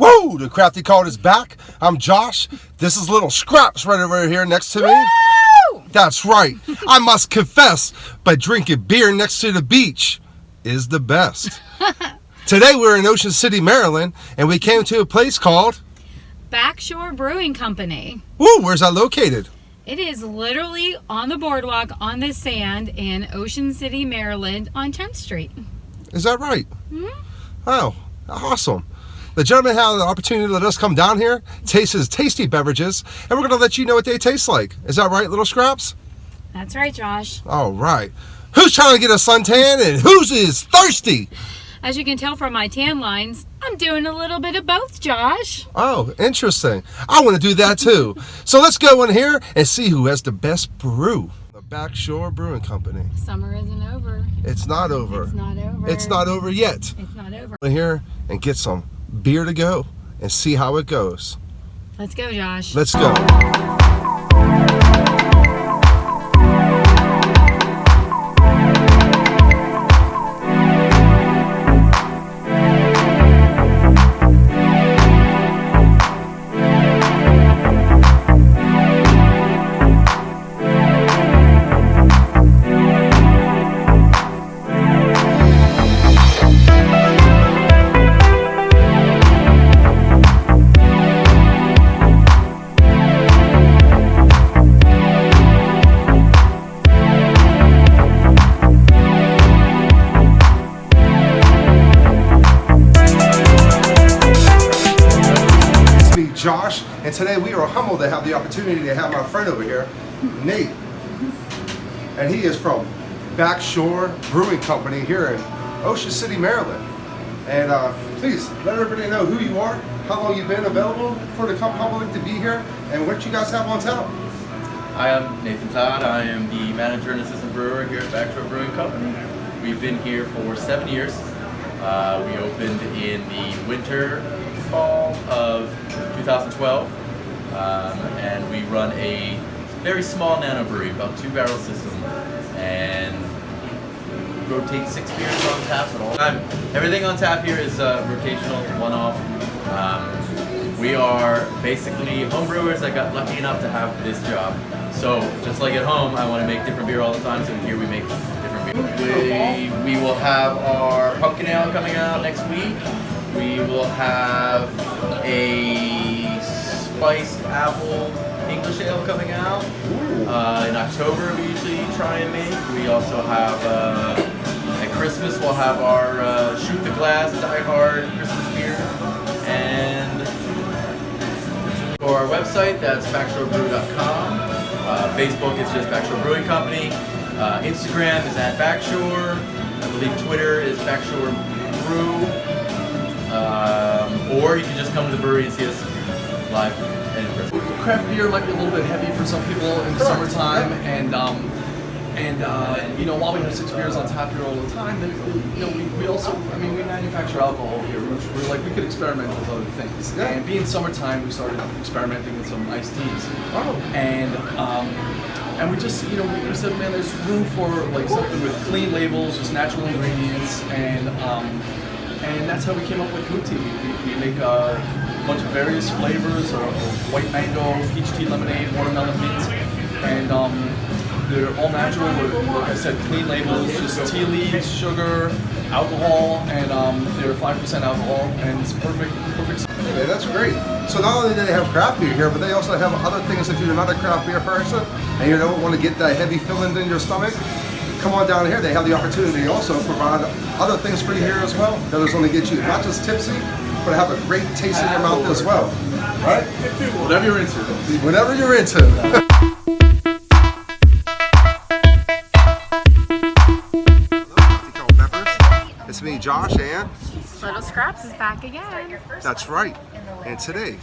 Woo! The Crafty Card is back. I'm Josh. This is Little Scraps right over here next to me. Woo! That's right. I must confess, but drinking beer next to the beach is the best. Today we're in Ocean City, Maryland, and we came to a place called Backshore Brewing Company. Woo! Where's that located? It is literally on the boardwalk on the sand in Ocean City, Maryland on 10th Street. Is that right? Mm-hmm. Oh, awesome. The gentleman had the opportunity to let us come down here, taste his tasty beverages, and we're going to let you know what they taste like. Is that right, Little Scraps? That's right, Josh. All right. Who's trying to get a suntan and who's is thirsty? As you can tell from my tan lines, I'm doing a little bit of both, Josh. Oh, interesting. I want to do that too. So let's go in here and see who has the best brew. The Backshore Brewing Company. Summer isn't over. It's not over. It's not over. It's not over yet. It's not over. In here and get some beer to go and see how it goes. Let's go, Josh. Let's go. Josh, and today we are humbled to have the opportunity to have my friend over here, Nate, and he is from Backshore Brewing Company here in Ocean City, Maryland. And please let everybody know who you are, how long you've been available for the public to be here, and what you guys have on tap. Hi, I'm Nathan Todd. I am the manager and assistant brewer here at Backshore Brewing Company. We've been here for 7 years. We opened in the fall of 2012, and we run a very small nano brewery, about 2-barrel system, and rotate 6 beers on tap at all time. Everything on tap here is rotational, one-off. We are basically home brewers that got lucky enough to have this job. So just like at home, I want to make different beer all the time, so here we make different beer. We will have our pumpkin ale coming out next week. We will have a spiced apple English ale coming out. In October we usually try and make. We also have, at Christmas we'll have our Shoot the Glass Die Hard Christmas beer. And for our website, that's backshorebrew.com. Facebook is just Backshore Brewing Company. Instagram is at Backshore. I believe Twitter is Backshore Brew. Or you can just come to the brewery and see us live and in person. Craft beer might be a little bit heavy for some people in the summertime, and you know, while we have 6 beers on tap here all the time, you know, we also, I mean, we manufacture alcohol here. We're like, we could experiment with other things. Yeah. And being summertime, we started experimenting with some iced teas. Oh. And we just, you know, we said, man, there's room for like something with clean labels, just natural ingredients, and that's how we came up with Mood Tea. We make a bunch of various flavors, or white mango, peach tea lemonade, watermelon mint, and they're all natural. Like I said, clean labels, just tea leaves, sugar, alcohol, and they're 5% alcohol, and it's perfect. Okay, that's great. So not only do they have craft beer here, but they also have other things if you're not a craft beer person and you don't want to get that heavy feeling in your stomach. Come on down here. They have the opportunity to also provide other things for you here as well. That is going to get you not just tipsy, but have a great taste in your mouth as well. Right? Whatever you're into. Whatever you're into. It's me, Josh, and Little Scraps is back again. that's right. And today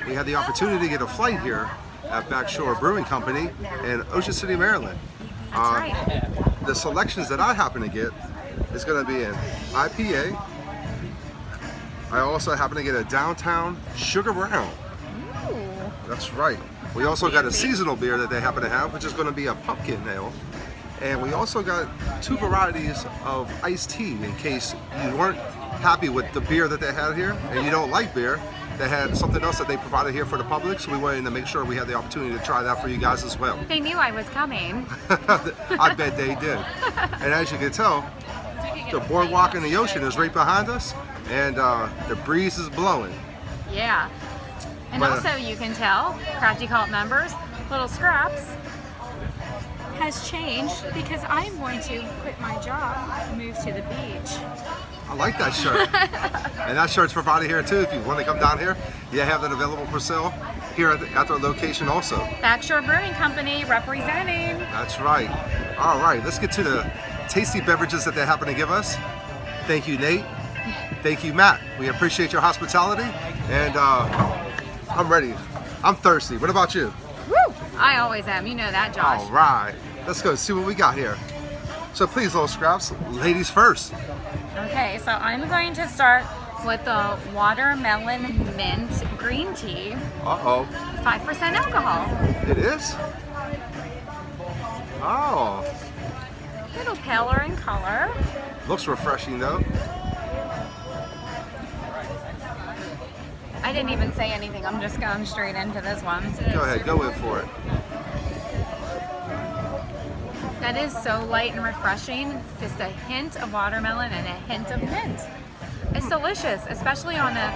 we had the opportunity to get a flight here at Backshore Brewing Company in Ocean City, Maryland. That's right. The selections that I happen to get is going to be an IPA. I also happen to get a Downtown Sugar Brown. Ooh. That's right. We also got a seasonal beer that they happen to have, which is going to be a pumpkin ale. And we also got 2 varieties of iced tea in case you weren't happy with the beer that they had here, and you don't like beer, they had something else that they provided here for the public, so we wanted to make sure we had the opportunity to try that for you guys as well. They knew I was coming. I bet they did. And as you can tell, the boardwalk and the ocean is right behind us, and the breeze is blowing. Yeah. And But, also you can tell, Crafty Cult members, Little Scraps has changed because I'm going to quit my job and move to the beach. I like that shirt. And that shirt's provided here too. If you want to come down here, you have that available for sale here at their location also. Backshore Brewing Company representing. That's right. All right, let's get to the tasty beverages that they happen to give us. Thank you, Nate. Thank you, Matt. We appreciate your hospitality, and I'm ready. I'm thirsty. What about you? Woo! I always am. You know that, Josh. All right, let's go see what we got here. So please, Little Scraps, ladies first. Okay, so I'm going to start with the watermelon mint green tea, Uh-oh. 5% alcohol. It is? Oh, A little paler in color. looks refreshing though. I didn't even say anything. I'm just going straight into this one. Go ahead, go in for it. That is so light and refreshing. Just a hint of watermelon and a hint of mint. It's delicious, especially on a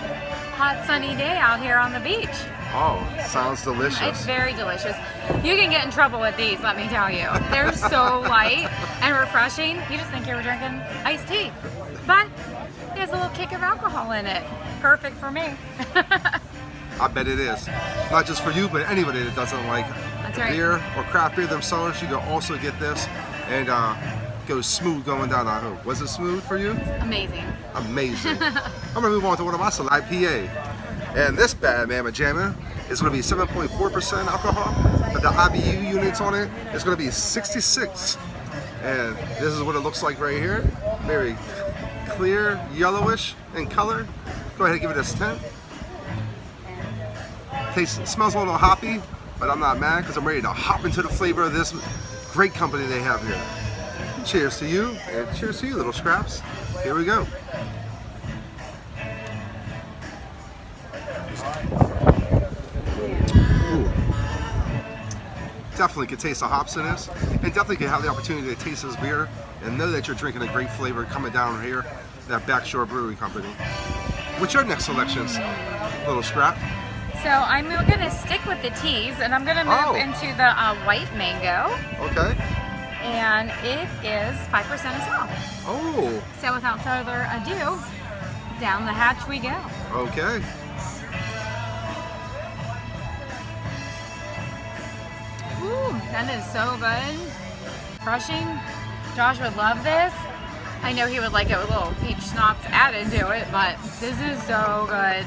hot sunny day out here on the beach. Oh, sounds delicious. It's very delicious. You can get in trouble with these, let me tell you. They're so light and refreshing. You just think you were drinking iced tea. But there's a little kick of alcohol in it. Perfect for me. I bet it is. Not just for you, but anybody that doesn't like That's right. beer or craft beer themselves, you can also get this and go smooth going down that hoop. Was it smooth for you? Amazing. Amazing. I'm gonna move on to one of my select IPA. And this bad mamma jamma is gonna be 7.4% alcohol, but the IBU units on it is gonna be 66. And this is what it looks like right here. Very clear, yellowish in color. Go ahead and give it a 10. Smells a little hoppy, but I'm not mad because I'm ready to hop into the flavor of this great company they have here. Cheers to you, and cheers to you, Little Scraps. Here we go. Ooh. Definitely can taste the hops in this, and definitely can have the opportunity to taste this beer and know that you're drinking a great flavor coming down here at Backshore Brewing Company. What's your next selections, Little Scrap? So I'm going to stick with the teas, and I'm going to move into the white mango, Okay. and it is 5% as well. Oh, So without further ado, down the hatch we go. okay. Ooh, that is so good. Refreshing. Josh would love this. I know he would like it with little peach schnapps added to it, but this is so good.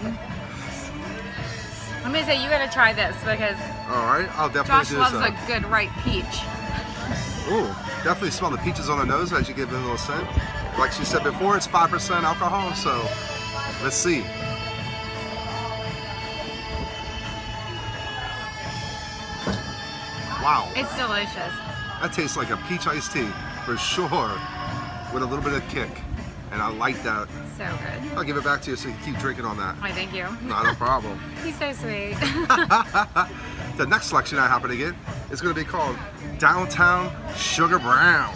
I'm gonna say you gotta try this because All right, I'll definitely Josh do loves so. a good ripe peach. Ooh, definitely smell the peaches on the nose as you give it a little scent. Like she said before, it's 5% alcohol, so let's see. Wow, It's delicious. that tastes like a peach iced tea for sure, with a little bit of kick, and I like that. So good. I'll give it back to you so you can keep drinking on that. Why, thank you. Not a problem. He's so sweet. The next selection I happen to get is going to be called Downtown Sugar Brown.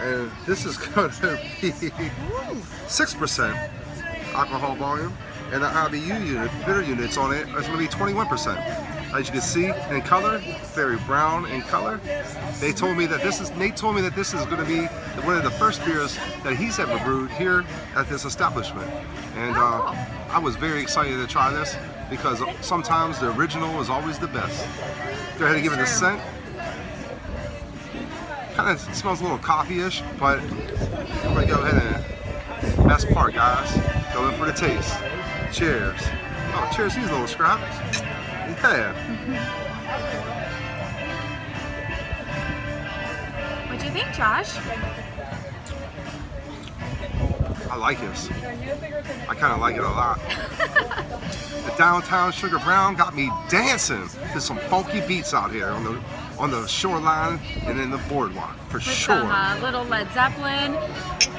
And this is going to be 6% alcohol volume. And the IBU unit, bitter units on it is going to be 21%. As you can see in color, very brown in color. Nate told me that this is going to be one of the first beers that he's ever brewed here at this establishment. And cool. I was very excited to try this because sometimes the original is always the best. Go ahead and give it a scent. Kind of smells a little coffee-ish, but I'm gonna go ahead and best part, guys. Go in for the taste. Cheers. Oh, cheers, these little scraps. Yeah. What'd you think, Josh? I like this. I kind of like it a lot. The Downtown Sugar Brown got me dancing to some funky beats out here on on the shoreline and in the boardwalk, for With sure. some little Led Zeppelin,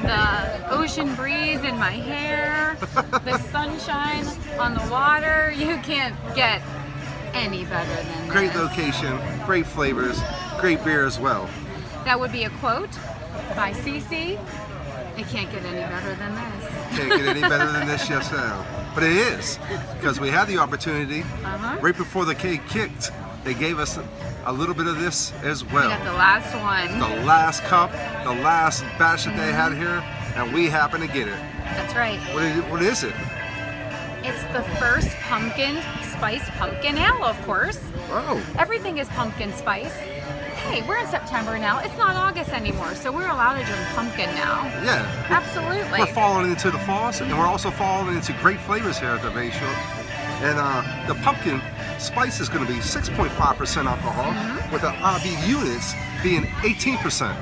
the ocean breeze in my hair, the sunshine on the water. You can't get any better than this. Great location, great flavors, great beer as well. That would be a quote by Cece. It can't get any better than this. Can't get any better than this, yes now. But it is, because we had the opportunity, right before the cake kicked, they gave us a little bit of this as well. We got the last one. The last cup, the last batch that they had here, and we happened to get it. That's right. What is it? It's the first pumpkin spice pumpkin ale, of course. Oh, Everything is pumpkin spice. Hey, we're in September now. It's not August anymore, so we're allowed to drink pumpkin now. yeah. Absolutely. We're falling into the fall, and we're also falling into great flavors here at the Backshore. And the pumpkin spice is going to be 6.5% alcohol, with the IB units being 18%.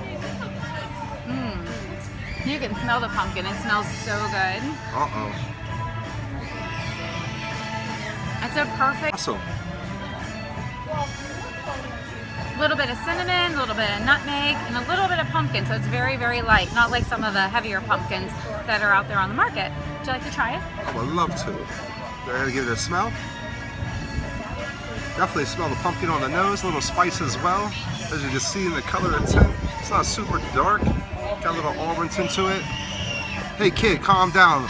You can smell the pumpkin. It smells so good. Uh-oh. It's a perfect Awesome. little bit of cinnamon, a little bit of nutmeg, and a little bit of pumpkin. So it's very, very light. Not like some of the heavier pumpkins that are out there on the market. Would you like to try it? I would love to. Go ahead and give it a smell. Definitely smell the pumpkin on the nose, a little spice as well. As you can see in the color and tint, it's not super dark. Got a little auburn tint to it. Hey kid, calm down.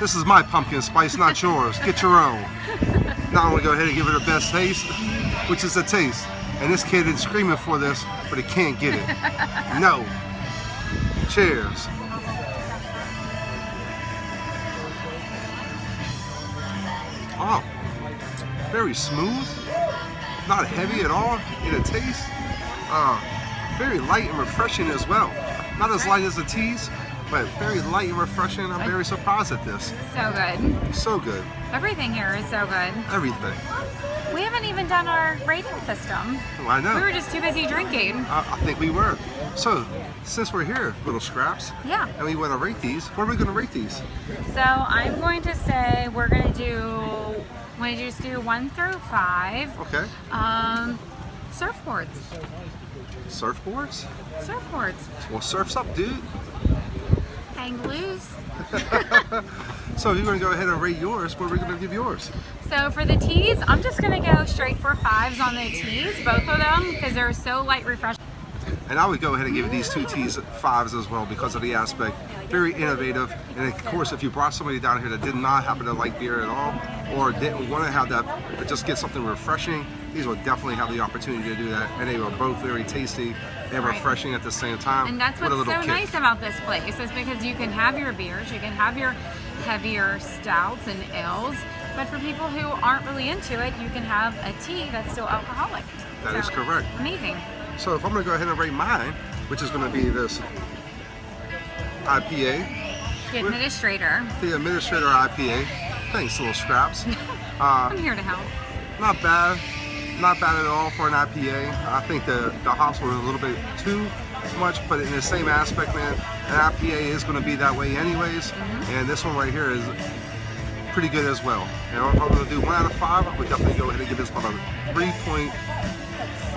This is my pumpkin spice, not yours. Get your own. Now I'm gonna go ahead and give it a best taste, which is a taste. And this kid is screaming for this, but he can't get it. No. Cheers. Oh, very smooth, not heavy at all in a taste. Very light and refreshing as well. Not as light as the teas, but very light and refreshing. I'm very surprised at this. So good. So good. Everything here is so good. Everything. We haven't even done our rating system. Oh, I know. We were just too busy drinking. I think we were. So, since we're here, little scraps, Yeah. and we want to rate these, what are we going to rate these? So I'm going to say we're going to just do 1 through 5. Okay. Surfboards. Surfboards? Surfboards. Well, surf's up, dude. Hang loose. So if you're going to go ahead and rate yours, what are we going to give yours? So for the teas, I'm just going to go straight for 5s on the teas, both of them, because they're so light, refreshing. And I would go ahead and give these two teas 5s as well because of the aspect. Very innovative. And of course, if you brought somebody down here that did not happen to like beer at all, or didn't want to have that, but just get something refreshing, these will definitely have the opportunity to do that. And they are both very tasty and Right. refreshing at the same time. And that's with what's a little so kick. nice about this place, is because you can have your beers, you can have your heavier stouts and ales, but for people who aren't really into it, you can have a tea that's still alcoholic. That is correct. Amazing. So if I'm going to go ahead and rate mine, which is going to be this IPA, The administrator. the Administrator IPA. Thanks, little scraps. I'm here to help. Not bad. Not bad at all for an IPA. I think the hops were a little bit too much, but in the same aspect, man, an IPA is going to be that way anyways. And this one right here is pretty good as well. And if I'm going to do 1 out of 5, I would definitely go ahead and give this about a 3.5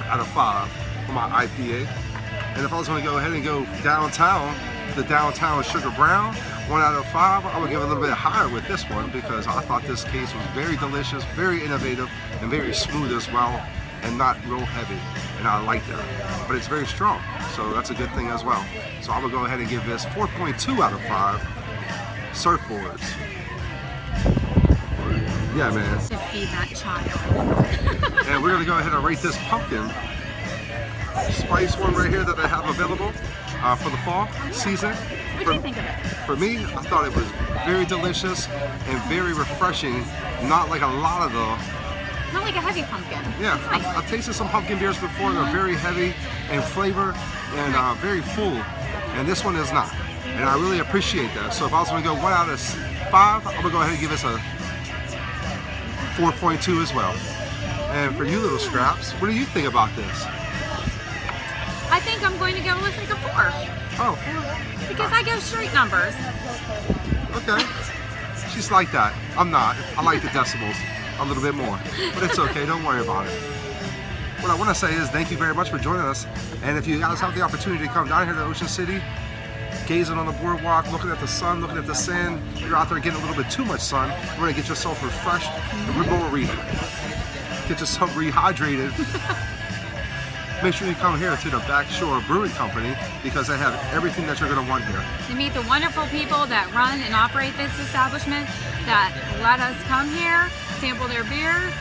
out of 5 for my IPA. And if I was going to go ahead and go downtown, the downtown Sugar Brown, 1 out of 5, I would give it a little bit higher with this one because I thought this case was very delicious, very innovative, and very smooth as well, and not real heavy. And I like that. But it's very strong, so that's a good thing as well. So I would go ahead and give this 4.2 out of 5 surfboards. Yeah, man. To feed that child. And we're gonna go ahead and rate this pumpkin spice one right here that they have available for the fall season. What do you think of it? For me, I thought it was very delicious and very refreshing. Not like a lot of the. Not like a heavy pumpkin. Yeah, It's nice. I've tasted some pumpkin beers before. They're very heavy in flavor and very full, and this one is not. And I really appreciate that. So if I was gonna go 1 out of 5, I'm gonna go ahead and give this a 4.2 as well. And for you little scraps, what do you think about this? I think I'm going to go with like a 4. Oh, Because I go straight numbers. okay. She's like that. I'm not. I like the decibels a little bit more. But it's okay. Don't worry about it. what I want to say is thank you very much for joining us. And if you guys have the opportunity to come down here to Ocean City, gazing on the boardwalk, looking at the sun, looking at the sand, you're out there getting a little bit too much sun, you want to get yourself refreshed, get yourself rehydrated. Make sure you come here to the Backshore Brewing Company because they have everything that you're going to want here. You meet the wonderful people that run and operate this establishment that let us come here, sample their beer,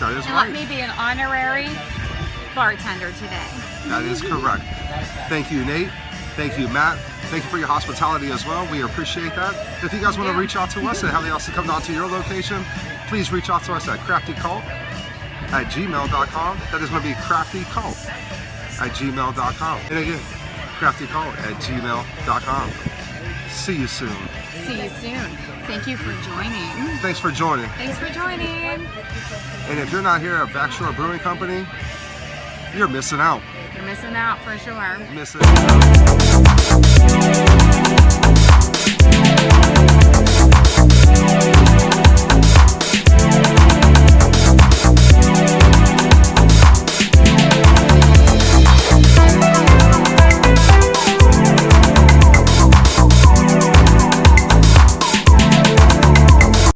That is and right. let me be an honorary bartender today. That is correct. Thank you, Nate. Thank you, Matt. Thank you for your hospitality as well. We appreciate that. If you guys want to reach out to us and have us to come down to your location, please reach out to us at craftycult@gmail.com. That is going to be craftycult@gmail.com. And again, craftycult@gmail.com. See you soon. See you soon. Thank you for joining. Thanks for joining. Thanks for joining. And if you're not here at Backshore Brewing Company, you're missing out. You're missing out for sure. Missing out.